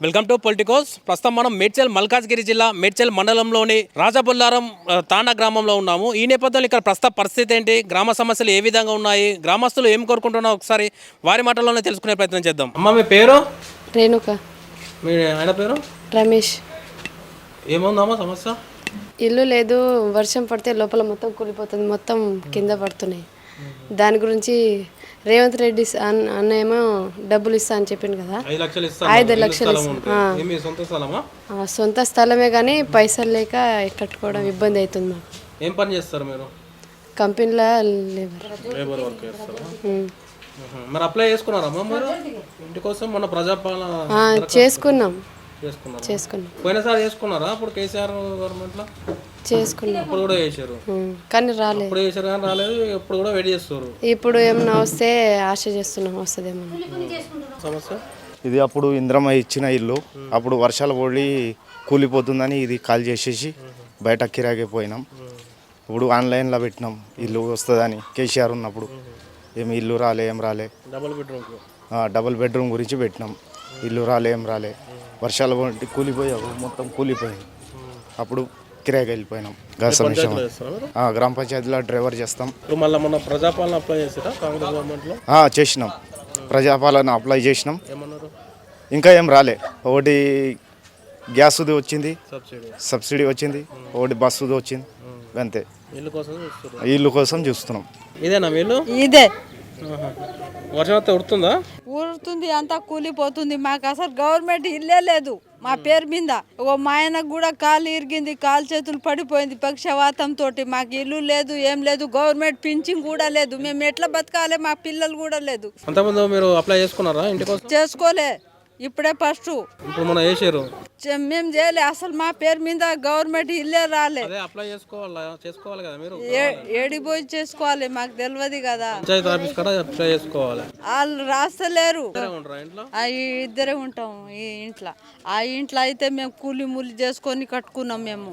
Welcome to Politicos. ప్రస్తుతం మనం మేడ్చల్ మల్కాజ్గిరి జిల్లా మేడ్చల్ మండలంలోని రాజబుల్లారం తాండా గ్రామంలో ఉన్నాము. ఈ నేపథ్యంలో ఇక్కడ ప్రస్తుత పరిస్థితి ఏంటి, గ్రామ సమస్యలు ఏ విధంగా ఉన్నాయి, గ్రామస్తులు ఏం కోరుకుంటున్నారో ఒకసారి వారి మాటల్లోనే తెలుసుకునే ప్రయత్నం చేద్దాం. అమ్మ మీ పేరు? రేణుక. మీ ఆయన పేరు? రమేష్. ఏముందమ్మా సమస్య? ఇల్లు లేదు, వర్షం పడితే లోపల మొత్తం కూలిపోతుంది, మొత్తం కింద పడుతున్నాయి. దాని గురించి రేవంత్ రెడ్డి అన్న ఏమో డబ్బులు ఇస్తా అని చెప్పిండు కదా, 5 లక్షలు. సొంత స్థలమే కానీ పైసలు లేక కట్టుకోవడం ఇబ్బంది అవుతుంది మాకు. ఏం పని చేస్తారు మీరు? కంపెనీలో లేబర్ వర్క్ చేస్తారా? మరి అప్లై చేసుకున్నారమ్మా మీరు ఇంటి కోసం? మన ప్రజాపాలన చేసుకున్నాం. పోయినసారి చేసుకున్నారా? అప్పుడు కేసీఆర్ గవర్నమెంట్ లో చేసుకున్నాం. అప్పుడు కూడా చేశారు కానీ రాలేదు. ఇప్పుడు చేశారు కానీ రాలేదు. ఇప్పుడు కూడా వెయిట్ చేస్తారు. ఇప్పుడు ఏమన్నా వస్తే ఆశ చేస్తున్నాం, వస్తుందేమో. సమస్య ఇది అప్పుడు ఇంద్రమ్మ ఇచ్చిన ఇల్లు, అప్పుడు వర్షాలు పడి కూలిపోతుందని ఇది కాల్ చేసేసి బయట కిరాకే పోయినాం. ఇప్పుడు ఆన్లైన్లో పెట్టినాం ఇల్లు వస్తుందని. కేసీఆర్ ఉన్నప్పుడు ఏమి ఇల్లు రాలే, ఏం రాలే. డబుల్ బెడ్రూమ్ గురించి పెట్టినాం. ఇల్లు రాలే, ఏం రాలే. వర్షాలు పడి కూలిపోయావు, మొత్తం కూలిపోయింది. అప్పుడు కిరాయికి వెళ్ళిపోయినాం. గ్రామ పంచాయతీలో డ్రైవర్ చేస్తాం. మన ప్రజాపాలన అప్లై చేసారా కాంగ్రెస్ గవర్నమెంట్ లో? చేసినాం. ప్రజాపాలన అప్లై చేసినాం. ఇంకా ఏం రాలే. ఒకటి గ్యాస్ది వచ్చింది, సబ్సిడీ వచ్చింది, ఒకటి బస్సుది వచ్చింది, అంతే. ఇల్లు కోసం చూస్తున్నాం. ఇదేనా వీళ్ళు? ఇదే. వర్షం వస్తే ఉడుతుందా? ఊరుతుంది, అంతా కూలిపోతుంది. మాకు అసలు గవర్నమెంట్ ఇల్లే లేదు మా పేరు మీద. మా ఆయనకు కూడా కాలు ఇరిగింది, కాలు చేతులు పడిపోయింది పక్షవాతం తోటి. మాకు ఇల్లు లేదు, ఏం లేదు. గవర్నమెంట్ పింఛన్ కూడా లేదు. మేము ఎట్లా బతకాలి? మా పిల్లలు కూడా లేదు. అంతకుముందు మీరు అప్లై చేసుకున్నారా ఇంటి కోసం? చేసుకోలే, ఇప్పుడే ఫస్ట్. ఇప్పుడు మనం వేసారు, మేము చేయలే. అసలు మా పేరు మీద గవర్నమెంట్ ఇల్లే రాలే. అప్లై చేసుకోవాలి కదా మీరు. ఏడిపోయి చేసుకోవాలి, మాకు తెలియదు కదా. పంచాయతీ ఆఫీస్ కూడా అప్లై చేసుకోవాలి. వాళ్ళు రాస్తలేరు. ఇంట్లో ఇద్దరే ఉంటాం ఈ ఇంట్లో. ఆ ఇంట్లో అయితే మేము కూలి మూలి చేసుకొని కట్టుకున్నాం మేము.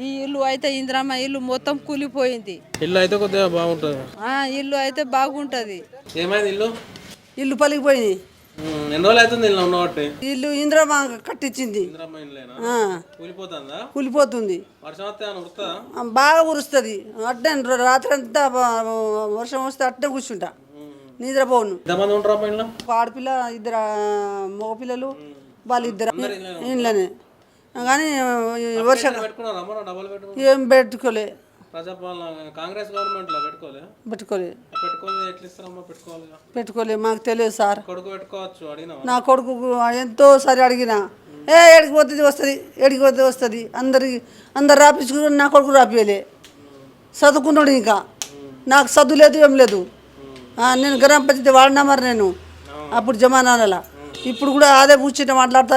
ఈ ఇల్లు అయితే ఇందిరమ్మ ఇల్లు మొత్తం కూలిపోయింది. ఇల్లు అయితే కొద్దిగా బాగుంటుంది. ఇల్లు అయితే బాగుంటది. ఏమైంది ఇల్లు? ఇల్లు పలిగిపోయింది. ఎన్ని రోజులు అవుతుంది ఇల్లు ఉన్నవాటి? ఇల్లు ఇందిరమ్మ కట్టించింది. కూలిపోతుంది. బాగా ఉరుస్తుంది. అట్నే రాత్రి అంతా వర్షం వస్తే అట్నే కూర్చుంటా, నిద్రపోను. ఆడపిల్ల, 2 మగపిల్లలు, వాళ్ళు 2 ఇంట్లోనే. కానీ వర్షం ఏం పెట్టుకోలే. పెట్టుకోలే. మాకు తెలియదు సార్. నా కొడుకు ఎంతో సారి అడిగినా, ఏడికి పోతుంది వస్తుంది, ఏడికి పోతే వస్తుంది. అందరు రాపించుకుని నా కొడుకు రాపియలే. చదువుకున్నాడు, ఇంకా నాకు చదువు లేదు, ఏం లేదు. నేను గ్రామ పంచాయతీ వాడినా మరి నేను అప్పుడు జమానాల. ఇప్పుడు కూడా అదే కూర్చుంటే మాట్లాడతా,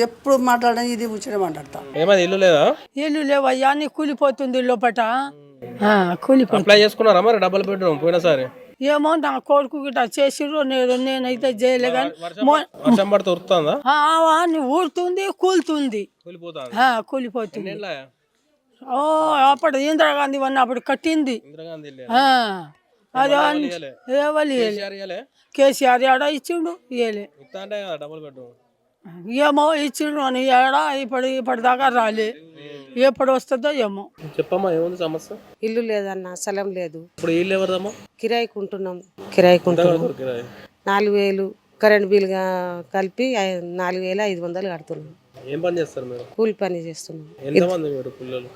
ఎప్పుడు మాట్లాడా ఇది కూర్చుంటే మాట్లాడతా. ఇల్లు లేదా? ఇల్లు లేవయ్యా, నీ కూలిపోతుంది లోపట. అప్లై చేసుకున్నారా మరి డబుల్ బెడ్రూమ్ పోయినసారి? ఏమో నా కొడుకు గిట్ట చేసిర్రు, నేనైతే చేయలే. కానీ వర్షం పడితే ఉరుతుందా? ఊరుతుంది, కూలుతుంది, కూలిపోతుంది. అప్పుడు ఇందిరాగాంధీ అప్పుడు కట్టింది. అదే కేసీఆర్ ఏడా ఇచ్చిండు, ఇయ్యలే. ఏమో ఇచ్చిండు అని ఏడా ఇప్పటిదాకా రాలే. ఎప్పుడు వస్తుందో ఏమో. చెప్పమ్మా, ఏముంది సమస్య? ఇల్లు లేదన్న, స్థలం లేదు. ఇప్పుడు ఇల్లు ఎవరిదమ్మా? కిరాయికుంటున్నాం. 4,000 కరెంట్ బిల్ కలిపి 4,500 కడుతున్నాం. ఏం పని చేస్తారు మీరు? కూలి పని చేస్తున్నాం. ఎంతమంది మీరు పిల్లలు?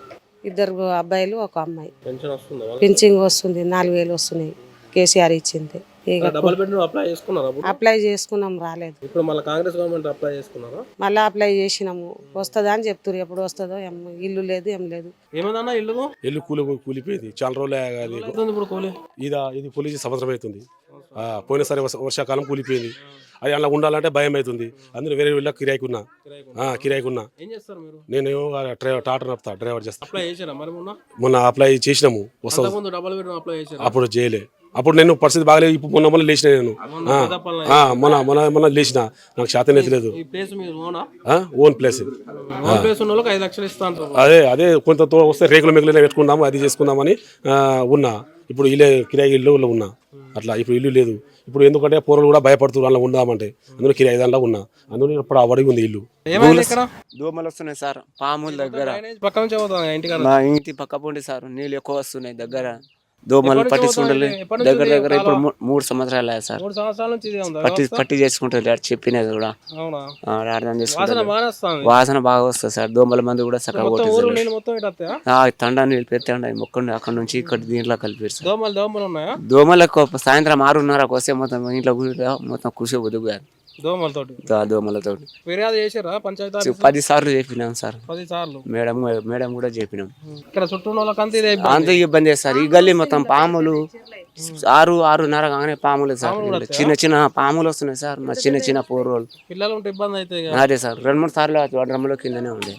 2 అబ్బాయిలు, 1 అమ్మాయి. పెన్షన్ వస్తుందా? పింఛన్ వస్తుంది, 4,000 వస్తున్నాయి. కేసీఆర్ ఇచ్చింది. డబుల్ బెడ్రూమ్ అప్లై చేసుకున్నారా? అప్లై చేసుకున్నాం, రాలేదు. ఇప్పుడు మళ్ళీ కాంగ్రెస్ గవర్నమెంట్ అప్లై చేసుకున్నారా? మళ్ళీ అప్లై చేసినాము, వస్తుందా అని చెప్తారు. ఎప్పుడు వస్తుందో ఇల్లు లేదు, ఏం లేదు. ఏమన్నా ఇల్లు కూలిపోయింది. చాలా రోజులు ఇది కూలి సంవత్సరం అవుతుంది. పోయినసారి వర్షాకాలం కూలిపోయింది. అది అలా ఉండాలంటే భయం అవుతుంది. అందులో వేరే వీళ్ళకి కిరాయికున్నా. నేను టాటా నడుపుతా, డ్రైవర్ చేస్తా. మొన్న అప్లై చేసినాము, అప్పుడు చేయలే. అప్పుడు నేను పరిస్థితి బాగలేదు. ఇప్పుడు మొన్న లేచిన నేను మొన్న లేచిన, నాకు శాతం అయితే లేదు. Own place. అదే కొంత వస్తే రేకుల మిగిలిన పెట్టుకుందాము, అది చేసుకుందామని ఉన్నా. ఇప్పుడు ఇల్లే కిరాయి ఇల్లు ఉన్నా. అట్లా ఇప్పుడు ఇల్లు లేదు. ఇప్పుడు ఎందుకంటే పూర్వలు కూడా భయపడుతున్నారు అలా ఉందామంటే అందులో కిరాయి దానిలో ఉన్నా అందులో ఇప్పుడు అడిగి ఉంది ఇల్లు. ఏమైంది ఇక్కడ దోమలు వస్తున్నాయి సార్ పాముల దగ్గర. డ్రైనేజ్ పక్క నుంచి పోతుంది ఇంటికాడ. మా ఇంటి పక్క పోండి సార్ నీళ్ళు ఎక్కువ వస్తున్నాయి దగ్గర. దోమలు ఎప్పటి నుంచి పట్టించుకుంటారు ఎప్పటి నుంచి దగ్గర ఇది దగ్గర ఇప్పుడు కాలువ? 3 సంవత్సరాలు అయ్యాయి సార్. 3 సంవత్సరాల నుంచి ఇదే ఉందా పట్టి వ్యవస్థ? పట్టి చేసుకుంటారు చెప్పినది కూడా అవునా? అర్థం వాసన చేసుకుంటారు. బాగానే వస్తుంది. వాసన బాగా వస్తుంది సార్. దోమల మందు కూడా చక్కగా మొత్తం ఊరు కొట్టేస్తారు. నీళ్ళు మొత్తం ఇటు వస్తాయా? తండా నీళ్ళు పెద్ద మొక్కండి అక్కడ నుంచి ఇక్కడ దీంట్లో కలిపారు సార్. దోమలు ఉన్నాయా? దోమలకు సాయంత్రం 6:30కు వస్తే మొత్తం ఇంట్లో మొత్తం ఖుషి బతుకుతారు దోమలతోటి దోమలతో. ఫిర్యాదు చేసారా పంచాయతీ? 10 సార్లు చెప్పినాం సార్. 10 సార్లు. మేడం కూడా చెప్పినాం. ఇక్కడ చుట్టూ ఉన్న వాళ్ళకంతా ఇదే ఇబ్బంది. అంత ఇబ్బంది సార్. ఈ గల్లీ మొత్తం పాములు 6:30 కాగానే పాములు సార్. చిన్న పాములు వస్తున్నాయి సార్. మా చిన్న పోరోళ్ళు పిల్లలు ఉంటే ఇబ్బంది అయితే ఇక. అదే సార్ 2-3 సార్లు డ్రమ్ములో కిందనే ఉండే.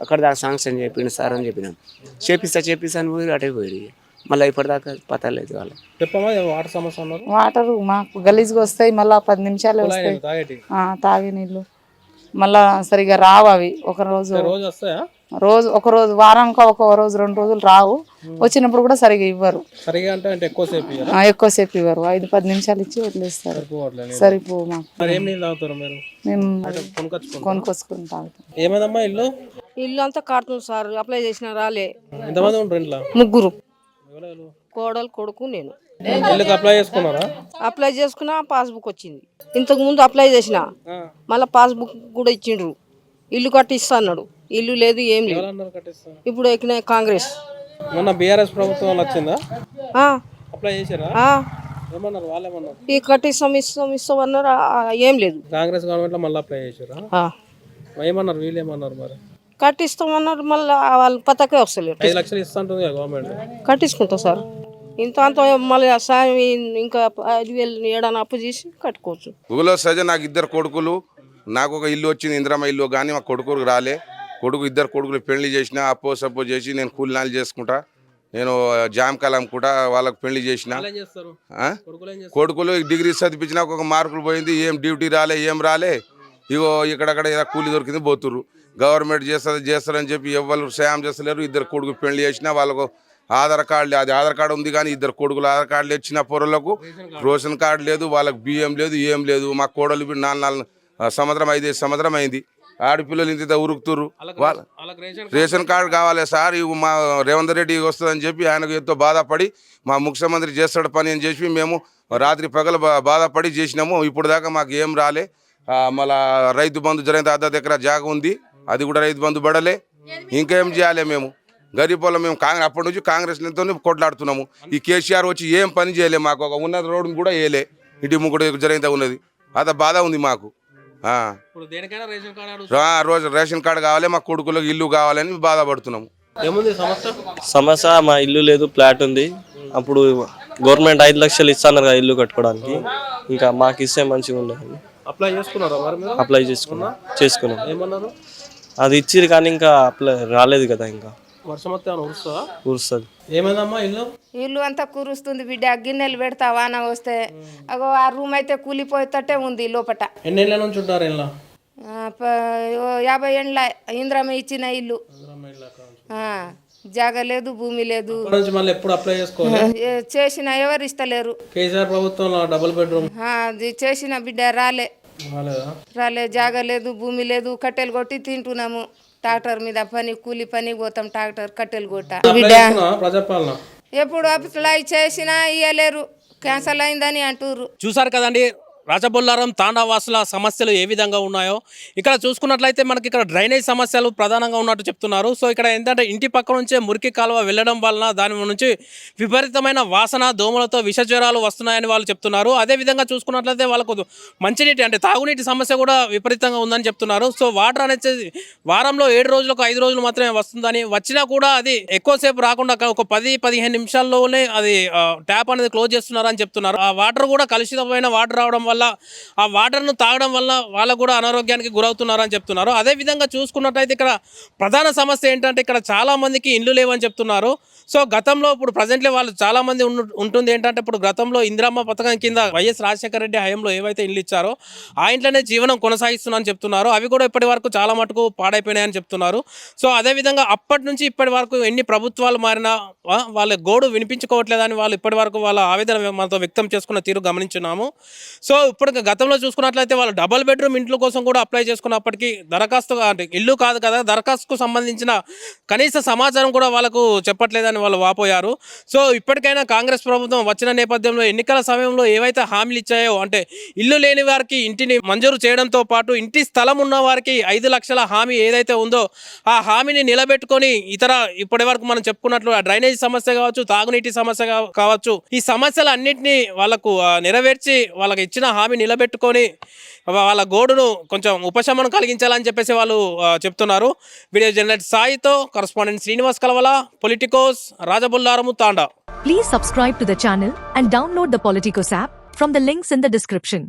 అక్కడ దాకా శాంక్షన్ చెప్పిండు సార్ అని చెప్పినాం. చేపిస్తా అని పోయి అటే పోయి మళ్ళీ ఇప్పటిదాకా పతలేదు వాళ్ళు. చెప్పమా వాటర్ సమస్య అన్నారు. వాటర్ మాకు గలీజ్గా వస్తాయి, మళ్ళీ 10 నిమిషాలు వస్తాయి తాగేటి తాగే నీళ్ళు. మళ్ళా సరిగా రావు అవి. ఒక రోజు రోజు వస్తాయా? ఒక రోజు వారానికి ఒక రోజు 2 రోజులు రావు. వచ్చినప్పుడు కూడా సరిగా ఇవ్వరు. సరిగా అంటే ఎక్కువసేపు ఇయ్యరా? ఎక్కువసేపు ఇవ్వరు. 5-10 నిమిషాలు ఇచ్చి వదిలేస్తారు. సరిపో మాకు. మరి ఏం నీళ్ళు తాగుతారు మీరు? మేము కొనుక్కొచ్చుకుంటారా? కొనుక్కొచ్చుకుని తాగుతాం. ఏమైందమ్మా ఇల్లు? ఇల్లు అంతా కడుతుంది సార్. అప్లై చేసిన రాలే. ఎంతమంది ఉంటారు ఇంట్లో? 3 ఎవరెవరు? కోడలు కొడుకు నేను. ఇల్లుకి అప్లై చేసుకున్నారా? అప్లై చేసుకున్నా పాస్బుక్ వచ్చింది. ఇంతకు ముందు అప్లై చేసిన మళ్ళీ పాస్బుక్ కూడా ఇచ్చిండ్రు. ఇల్లు కట్టిస్తా అన్నాడు. ఇల్లు లేదు ఏం లేదు. ఎవరన్నారు కట్టిస్తా? ఇప్పుడు ఎక్కిన కాంగ్రెస్. మొన్న బీఆర్ఎస్ ప్రభుత్వం వచ్చిందా? ఆ, అప్లై చేశారా? ఆ, ఏమన్నారు వాళ్ళేమన్నారు? ఈ కట్టిస్తాం అన్నారు. ఏం లేదు. కాంగ్రెస్ గవర్నమెంట్ లో మళ్ళీ అప్లై చేశారా? ఆ, ఏమన్నారు వీళ్ళు ఏమన్నారు మరి? కట్టిస్తామన్నారు. మళ్ళీ వాళ్ళు పతకే వస్తలేరు. 5 లక్షలు ఇస్తా ఉంటుంది కదా గవర్నమెంట్. కట్టించుకుంటాం సార్. ఇంత అంత మళ్ళీ సాయం ఇంకా 5,000 ఏడాది అప్పు చేసి కట్టుకోవచ్చు. ఊళ్ళో సహజ నాకు 2 కొడుకులు. నాకు ఒక ఇల్లు వచ్చింది ఇందిరమ్మ ఇల్లు, కానీ మా కొడుకులకు రాలే. 2 కొడుకులు పెళ్లి చేసిన అప్పో సప్పో చేసి నేను కూలినాలు చేసుకుంటా. నేను జామకాయలు అమ్ముకుంటా. వాళ్ళకు పెళ్లి చేసిన. కొడుకులు డిగ్రీ చదివించినా ఒక మార్కులు పోయింది. ఏం డ్యూటీ రాలే ఏం రాలే. ఇగో ఇక్కడక్కడ ఏదో కూలి దొరికింది పోతుర్రు. గవర్నమెంట్ చేస్తారని చెప్పి ఎవరు సాయం చేస్తలేరు. 2 కొడుకు పెళ్లి చేసినా వాళ్ళకు ఆధార్ కార్డు, అది ఆధార్ కార్డు ఉంది కానీ 2 కొడుకులు ఆధార్ కార్డులు ఇచ్చిన పొరలకు రేషన్ కార్డు లేదు. వాళ్ళకి బియ్యం లేదు ఏం లేదు. మా కోడలు 4 సంవత్సరం 5 సంవత్సరం అయింది. ఆడపిల్లలు ఇంత ఉరుకుతుర్రు. వాళ్ళ రేషన్ కార్డు కావాలి సార్. ఇవి మా రేవంత్ రెడ్డి వస్తుందని చెప్పి ఆయనకు ఎంతో బాధపడి మా ముఖ్యమంత్రి చేస్తాడు పని అని చెప్పి మేము రాత్రి పగలు బాధపడి చేసినాము. ఇప్పుడు దాకా మాకు ఏం రాలే. మళ్ళా రైతు బంధు జరిగిన అర్ధ ఎకరా జాగ ఉంది, అది కూడా రైతు బంధు పడలే. ఇంకేం చేయాలి మేము గరీబ్ వాళ్ళం. మేము అప్పటి నుంచి కాంగ్రెస్తో కొట్లాడుతున్నాము. ఈ కేసీఆర్ వచ్చి ఏం పని చేయలే. మాకు ఒక ఉన్న రోడ్డు కూడా వేయలే. ఇంటి ముగ్గురు జరిగితే ఉన్నది. అద బాధ ఉంది మాకు. రోజు రేషన్ కార్డు కావాలి, మా కొడుకులకు ఇల్లు కావాలని బాధపడుతున్నాము. సమస్య మా ఇల్లు లేదు, ఫ్లాట్ ఉంది. అప్పుడు గవర్నమెంట్ 5 లక్షలు ఇస్తున్నారు కదా ఇల్లు కట్టుకోవడానికి. ఇంకా మాకు ఇస్తే మంచిగా ఉండేది. అప్లై చేసుకున్నాం. అది ఇచ్చిరు కానీ ఇంకా అప్లై రాలేదు కదా. ఇంకా కురుస్తుంది. ఏమైందమ్మా ఇల్లు? ఇల్లు అంతా కురుస్తుంది బిడ్డ. గిన్నెలు పెడతా వాన వస్తే. అగో ఆ రూమ్ అయితే కూలిపోయేటట్టే ఉంది లోపట. ఎన్ని ఏళ్ళ నుంచి ఉంటారు ఇలా? 50 ఏండ్ల ఇంద్రమ్మ ఇచ్చిన ఇల్లు. జాగ లేదు, భూమి లేదు. మళ్ళీ ఎప్పుడు అప్లై చేసుకోవాలి? చేసిన ఎవరు ఇస్తలేరు. కేసీఆర్ ప్రభుత్వంలో డబుల్ బెడ్రూమ్ అది చేసిన బిడ్డ రాలే. జాగ లేదు, భూమి లేదు. కట్టెలు కొట్టి తింటున్నాము. ట్రాక్టర్ మీద పని, కూలి పని పోతాం. ట్రాక్టర్ కట్టెలు కొట్ట బిడ్డ. ప్రజాపాలన ఎప్పుడు అప్లై చేసినా ఇయ్యలేరు. క్యాన్సల్ అయిందని అంటుర్రు. చూసారు కదండి రాజబొల్లారం తాండావాసుల సమస్యలు ఏ విధంగా ఉన్నాయో. ఇక్కడ చూసుకున్నట్లయితే మనకి ఇక్కడ డ్రైనేజ్ సమస్యలు ప్రధానంగా ఉన్నట్టు చెప్తున్నారు. సో ఇక్కడ ఏంటంటే ఇంటి పక్క నుంచే మురికి కాలువ వెళ్ళడం వలన దాని నుంచి విపరీతమైన వాసన, దోమలతో విషజ్వరాలు వస్తున్నాయని వాళ్ళు చెప్తున్నారు. అదేవిధంగా చూసుకున్నట్లయితే వాళ్ళకు మంచినీటి అంటే తాగునీటి సమస్య కూడా విపరీతంగా ఉందని చెప్తున్నారు. సో వాటర్ అనేది వారంలో 7 రోజులకు 5 రోజులు మాత్రమే వస్తుందని, వచ్చినా కూడా అది ఎక్కువసేపు రాకుండా ఒక 10-15 నిమిషాల్లోనే అది ట్యాప్ అనేది క్లోజ్ చేస్తున్నారని చెప్తున్నారు. ఆ వాటర్ కూడా కలుషితమైన వాటర్ రావడం వల్ల వల్ల ఆ వాటర్ను తాగడం వల్ల వాళ్ళకు కూడా అనారోగ్యానికి గురవుతున్నారని చెప్తున్నారు. అదేవిధంగా చూసుకున్నట్టయితే ఇక్కడ ప్రధాన సమస్య ఏంటంటే ఇక్కడ చాలామందికి ఇండ్లు లేవని చెప్తున్నారు. సో గతంలో ఇప్పుడు ప్రజెంట్లీ వాళ్ళు చాలామంది ఉంటుంది ఏంటంటే ఇప్పుడు గతంలో ఇందిరమ్మ పథకం కింద వైఎస్ రాజశేఖర రెడ్డి హయాంలో ఏవైతే ఇండ్లు ఇచ్చారో ఆ ఇంట్లోనే జీవనం కొనసాగిస్తున్నారని చెప్తున్నారు. అవి కూడా ఇప్పటి వరకు చాలా మటుకు పాడైపోయినాయని చెప్తున్నారు. సో అదేవిధంగా అప్పటి నుంచి ఇప్పటి వరకు ఎన్ని ప్రభుత్వాలు మారినా వాళ్ళ గోడు వినిపించుకోవట్లేదని వాళ్ళు ఇప్పటి వరకు వాళ్ళ ఆవేదన మనతో వ్యక్తం చేసుకున్న తీరు గమనించున్నాము. సో ఇప్పుడు గతంలో చూసుకున్నట్లయితే వాళ్ళు డబుల్ బెడ్రూమ్ ఇంట్లో కోసం కూడా అప్లై చేసుకున్నప్పటికీ దరఖాస్తు అంటే ఇల్లు కాదు కదా, దరఖాస్తుకు సంబంధించిన కనీస సమాచారం కూడా వాళ్ళకు చెప్పట్లేదని వాళ్ళు వాపోయారు. సో ఇప్పటికైనా కాంగ్రెస్ ప్రభుత్వం వచ్చిన నేపథ్యంలో ఎన్నికల సమయంలో ఏవైతే హామీలు ఇచ్చాయో అంటే ఇల్లు లేని వారికి ఇంటిని మంజూరు చేయడంతో పాటు ఇంటి స్థలం ఉన్న వారికి 5 లక్షల హామీ ఏదైతే ఉందో ఆ హామీని నిలబెట్టుకొని ఇతర ఇప్పటి వరకు మనం చెప్పుకున్నట్లు డ్రైనేజ్ సమస్య కావచ్చు, తాగునీటి సమస్య కావచ్చు, ఈ సమస్యలు అన్నింటినీ వాళ్ళకు నెరవేర్చి వాళ్ళకి ఇచ్చిన హామీ నిలబెట్టుకొని వాళ్ళ గోడును కొంచెం ఉపశమనం కలిగించాలని చెప్పేసి వాళ్ళు చెప్తున్నారు. వీడియో జర్నలిస్ట్ సాయితో కరస్పాండెంట్ శ్రీనివాస్ కలవల, పొలిటికోస్, రాజబుల్లారము, తాండా. Please subscribe to the channel and download the Politicos app from the links in the description.